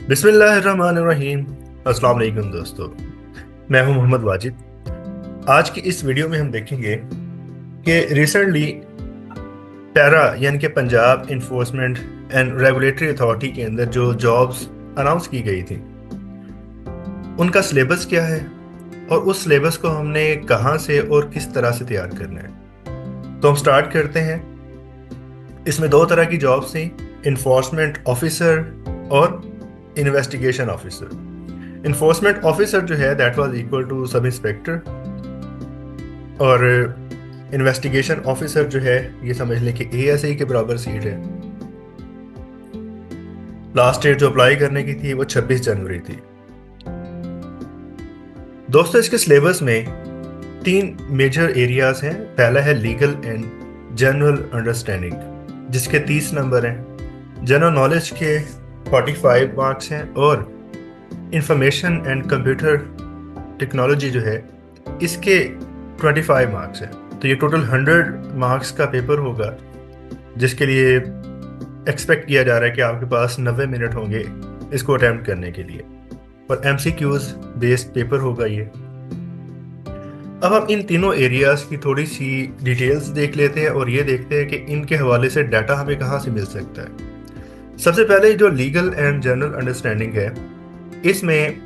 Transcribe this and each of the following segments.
बिस्मिल्लाहिर्रहमानिर्रहीम। अस्सलाम वालेकुम दोस्तों, मैं हूं मोहम्मद वाजिद। आज की इस वीडियो में हम देखेंगे कि रिसेंटली पैरा यानी कि Punjab enforcement and regulatory authority के अंदर जो जॉब्स अनाउंस की गई थी उनका सिलेबस क्या है और उस सिलेबस को हमने कहां से और किस तरह से तैयार करना है। तो हम स्टार्ट करते हैं। इसमें दो तरह की जॉब्स थी, इन्फोर्समेंट ऑफिसर और इन्वेस्टिगेशन ऑफिसर। इन्फोर्समेंट ऑफिसर जो है that was equal to sub inspector, और इन्वेस्टिगेशन ऑफिसर जो है ये समझ लें कि एएसआई के बराबर सीट है। लास्ट डेट जो अप्लाई करने की थी वो 26 जनवरी थी। दोस्तों, इसके सिलेबस में तीन मेजर एरियाज हैं। पहला है लीगल एंड जनरल अंडरस्टैंडिंग, जिसके 30 नंबर हैं। जनरल नॉलेज के 45 मार्क्स हैं, और इंफॉर्मेशन एंड कंप्यूटर टेक्नोलॉजी जो है इसके 25 मार्क्स हैं। तो ये टोटल 100 मार्क्स का पेपर होगा, जिसके लिए एक्सपेक्ट किया जा रहा है कि आपके पास 90 मिनट होंगे इसको अटैम्प्ट करने के लिए, और एमसीक्यूज बेस्ड पेपर होगा ये। अब हम इन तीनों एरियाज की थोड़ी सी डिटेल्स देख लेते हैं और ये देखते हैं कि इनके हवाले से डाटा हमें कहाँ से मिल सकता है। सबसे पहले जो लीगल एंड जनरल अंडरस्टैंडिंग है, इसमें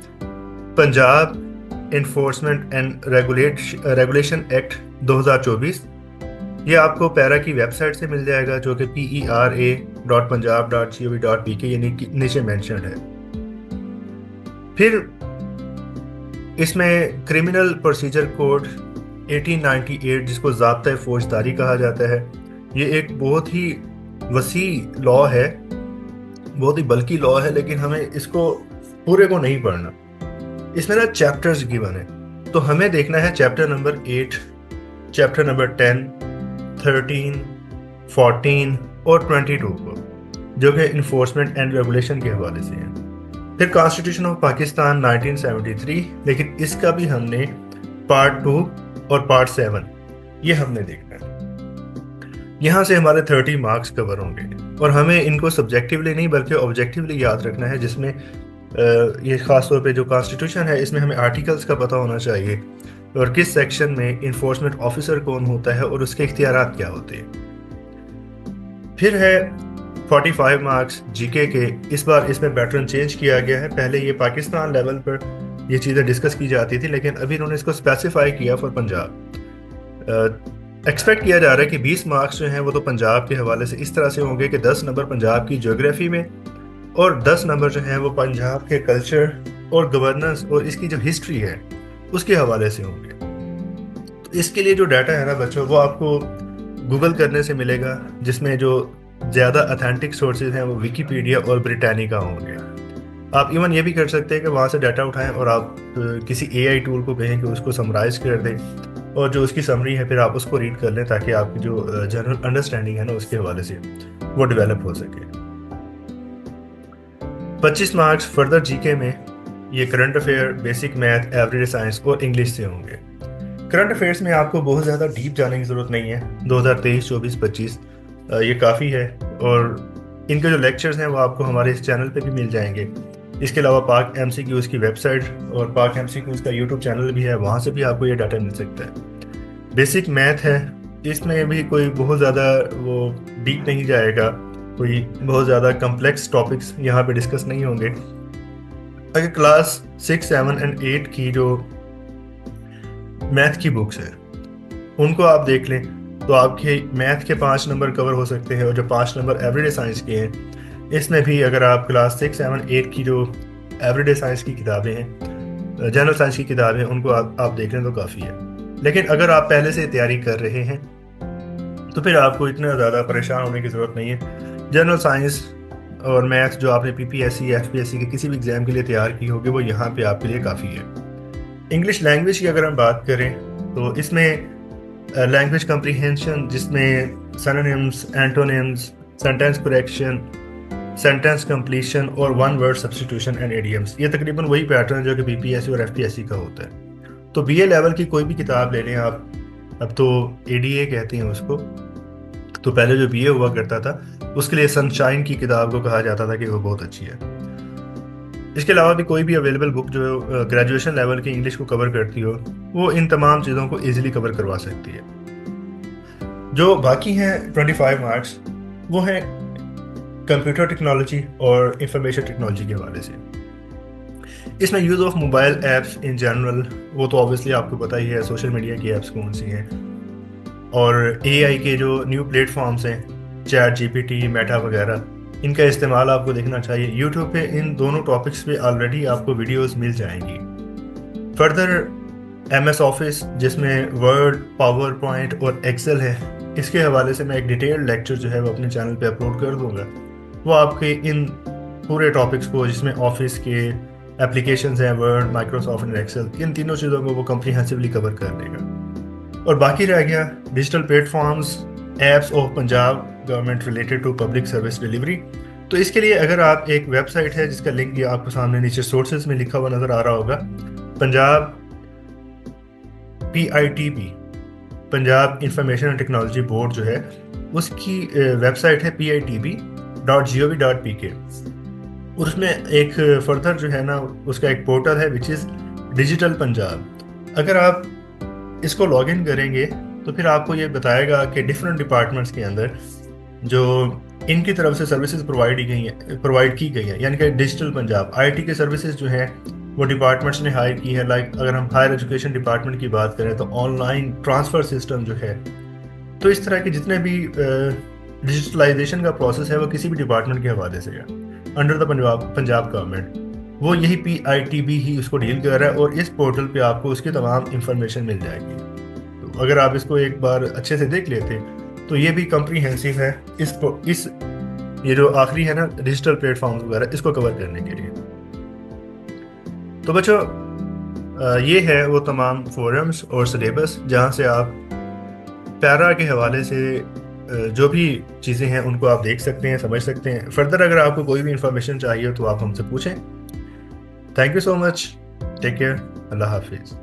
Punjab enforcement and regulation act 2024 ये आपको पैरा की वेबसाइट से मिल जाएगा, जो कि pera.punjab.gov.pk यानी कि नीचे मेंशन है। फिर इसमें क्रिमिनल प्रोसीजर कोड 1898 जिसको ज़ाब्ता फौजदारी कहा जाता है, ये एक बहुत ही वसी लॉ है, बहुत ही बल्कि लॉ है, लेकिन हमें इसको पूरे को नहीं पढ़ना। इसमें ना चैप्टर्स गिवन है, तो हमें देखना है चैप्टर नंबर 8, चैप्टर नंबर 10, 13, 14 और 22 को, जो कि इन्फोर्समेंट एंड रेगुलेशन के हवाले से हैं। फिर कॉन्स्टिट्यूशन ऑफ पाकिस्तान 1973, लेकिन इसका भी हमने पार्ट 2 और पार्ट 7 ये हमने देखना है। यहाँ से हमारे 30 मार्क्स कवर होंगे, और हमें इनको सब्जेक्टिवली नहीं बल्कि ऑब्जेक्टिवली याद रखना है, जिसमें ये ख़ास तौर पे जो कॉन्स्टिट्यूशन है इसमें हमें आर्टिकल्स का पता होना चाहिए, और किस सेक्शन में इन्फोर्समेंट ऑफिसर कौन होता है और उसके इख्तियारात क्या होते हैं। फिर है 45 मार्क्स जीके के। इस बार इसमें पैटर्न चेंज किया गया है। पहले ये पाकिस्तान लेवल पर ये चीज़ें डिस्कस की जाती थी, लेकिन अभी इन्होंने इसको स्पेसिफाई किया फॉर पंजाब। एक्सपेक्ट किया जा रहा है कि 20 मार्क्स जो हैं वो तो पंजाब के हवाले से इस तरह से होंगे कि 10 नंबर पंजाब की ज्योग्राफी में, और 10 नंबर जो हैं वो पंजाब के कल्चर और गवर्नेंस और इसकी जो हिस्ट्री है उसके हवाले से होंगे। तो इसके लिए जो डाटा है ना बच्चों, वो आपको गूगल करने से मिलेगा, जिसमें जो ज़्यादा अथेंटिक सोर्सेज हैं वो विकीपीडिया और ब्रिटानिका होंगे। आप इवन ये भी कर सकते हैं कि वहाँ से डाटा उठाएं और आप किसी एआई टूल को कहें कि उसको समराइज़ कर दें, और जो उसकी समरी है फिर आप उसको रीड कर लें, ताकि आपकी जो जनरल अंडरस्टैंडिंग है ना उसके हवाले से वो डेवलप हो सके। 25 मार्क्स फर्दर जीके में ये current affair, basic math, everyday science और इंग्लिश से होंगे। करंट अफेयर्स में आपको बहुत ज़्यादा डीप जाने की ज़रूरत नहीं है। 2023, 24, 25 ये काफ़ी है, और इनके जो लेक्चर्स हैं वो आपको हमारे इस चैनल पे भी मिल जाएंगे। इसके अलावा पाक एमसीक्यूज़ की वेबसाइट और पाक एमसीक्यूज़ का यूट्यूब चैनल भी है, वहाँ से भी आपको ये डाटा मिल सकता है। बेसिक मैथ है, इसमें भी कोई बहुत ज़्यादा वो डीप नहीं जाएगा, कोई बहुत ज़्यादा कम्प्लेक्स टॉपिक्स यहाँ पे डिस्कस नहीं होंगे। अगर क्लास 6, 7 एंड 8 की जो मैथ की बुक्स है उनको आप देख लें तो आपके मैथ के 5 नंबर कवर हो सकते हैं, और जो 5 नंबर एवरीडे साइंस के हैं इसमें भी अगर आप क्लास 6, 7, 8 की जो एवरीडे साइंस की किताबें हैं, जनरल साइंस की किताबें हैं, उनको आप देख लें तो काफ़ी है। लेकिन अगर आप पहले से तैयारी कर रहे हैं तो फिर आपको इतना ज़्यादा परेशान होने की ज़रूरत नहीं है। जनरल साइंस और मैथ जो आपने पीपीएससी, एफपीएससी के किसी भी एग्ज़ाम के लिए तैयार की होगी वो यहाँ पे आपके लिए काफ़ी है। इंग्लिश लैंग्वेज की अगर हम बात करें तो इसमें लैंग्वेज कम्प्रीहेंशन, जिसमें synonyms, antonyms, sentence correction, sentence completion और one word substitution and idioms, ये तकरीबन वही पैटर्न जो कि बीपीएससी और एफपीएससी का होता है। तो बीए लेवल की कोई भी किताब ले लें आप, अब तो एडीए कहते हैं उसको, तो पहले जो बीए हुआ करता था उसके लिए सनशाइन की किताब को कहा जाता था कि वो बहुत अच्छी है। اس کے علاوہ بھی کوئی بھی اویلیبل بک جو گریجویشن لیول کی انگلش کو کور کرتی ہو وہ ان تمام چیزوں کو ایزیلی کور کروا سکتی ہے. جو باقی ہیں 25 مارکس وہ ہیں کمپیوٹر ٹیکنالوجی اور انفارمیشن ٹیکنالوجی کے حوالے سے. اس میں use of mobile apps in general, وہ تو آبویسلی آپ کو پتہ ہی ہے سوشل میڈیا کی ایپس کون سی ہیں، اور اے آئی کے جو نیو پلیٹ فارمز ہیں chat G P T Meta وغیرہ، ان کا استعمال آپ کو دیکھنا چاہیے. یوٹیوب پہ ان دونوں ٹاپکس پہ آلریڈی آپ کو ویڈیوز مل جائیں گی. فردر ایم ایس آفس جس میں ورڈ، پاور پوائنٹ اور ایکسل ہے، اس کے حوالے سے میں ایک ڈیٹیلڈ لیکچر جو ہے وہ اپنے چینل پہ اپلوڈ کر دوں گا. وہ آپ کے ان پورے ٹاپکس کو، جس میں آفس کے اپلیکیشنز ہیں ورڈ، مائکروسافٹ اور ایکسل، ان تینوں چیزوں کو وہ کمپریہنسولی کور کر دے گا. اور باقی رہ گیا digital platforms, apps of Punjab government related to public service delivery. تو اس کے لیے اگر آپ ایک ویب سائٹ ہے جس کا لنک یہ آپ کو سامنے نیچے سورسز میں لکھا ہوا نظر آ رہا ہوگا، Punjab PITB، Punjab information and technology board جو ہے اس کی ویب سائٹ ہے PITB.gov.pk. اور اس میں ایک فردر جو ہے نا اس کا ایک پورٹل ہے وچ از ڈیجیٹل پنجاب. اگر آپ اس کو لاگ ان کریں گے تو پھر آپ کو یہ بتائے گا کہ ڈفرینٹ ڈپارٹمنٹس کے اندر جو ان کی طرف سے سروسز پرووائڈ کی گئی ہیں، یعنی کہ ڈیجیٹل پنجاب IT کے سروسز جو ہیں وہ ڈپارٹمنٹس نے ہائر کی ہے. لائک اگر ہم ہائر ایجوکیشن ڈپارٹمنٹ کی بات کریں تو آن لائن ٹرانسفر سسٹم جو ہے، تو اس طرح کے جتنے بھی ڈیجیٹلائزیشن کا پروسیس ہے وہ کسی بھی ڈپارٹمنٹ کے حوالے سے ہے انڈر دا پنجاب گورنمنٹ، وہ یہی PITB ہی اس کو ڈیل کر رہا ہے. اور اس پورٹل پہ آپ کو اس کی تمام انفارمیشن مل جائے گی. تو اگر آپ اس کو ایک بار اچھے سے دیکھ لیتے تو یہ بھی کمپریہنسو ہے اس یہ جو آخری ہے نا ڈیجیٹل پلیٹ فارمز وغیرہ، اس کو کور کرنے کے لیے. تو بچوں یہ ہے وہ تمام فورمز اور سلیبس جہاں سے آپ پیرا کے حوالے سے جو بھی چیزیں ہیں ان کو آپ دیکھ سکتے ہیں، سمجھ سکتے ہیں. فردر اگر آپ کو کوئی بھی انفارمیشن چاہیے تو آپ ہم سے پوچھیں. Thank you so much. Take care. اللہ حافظ.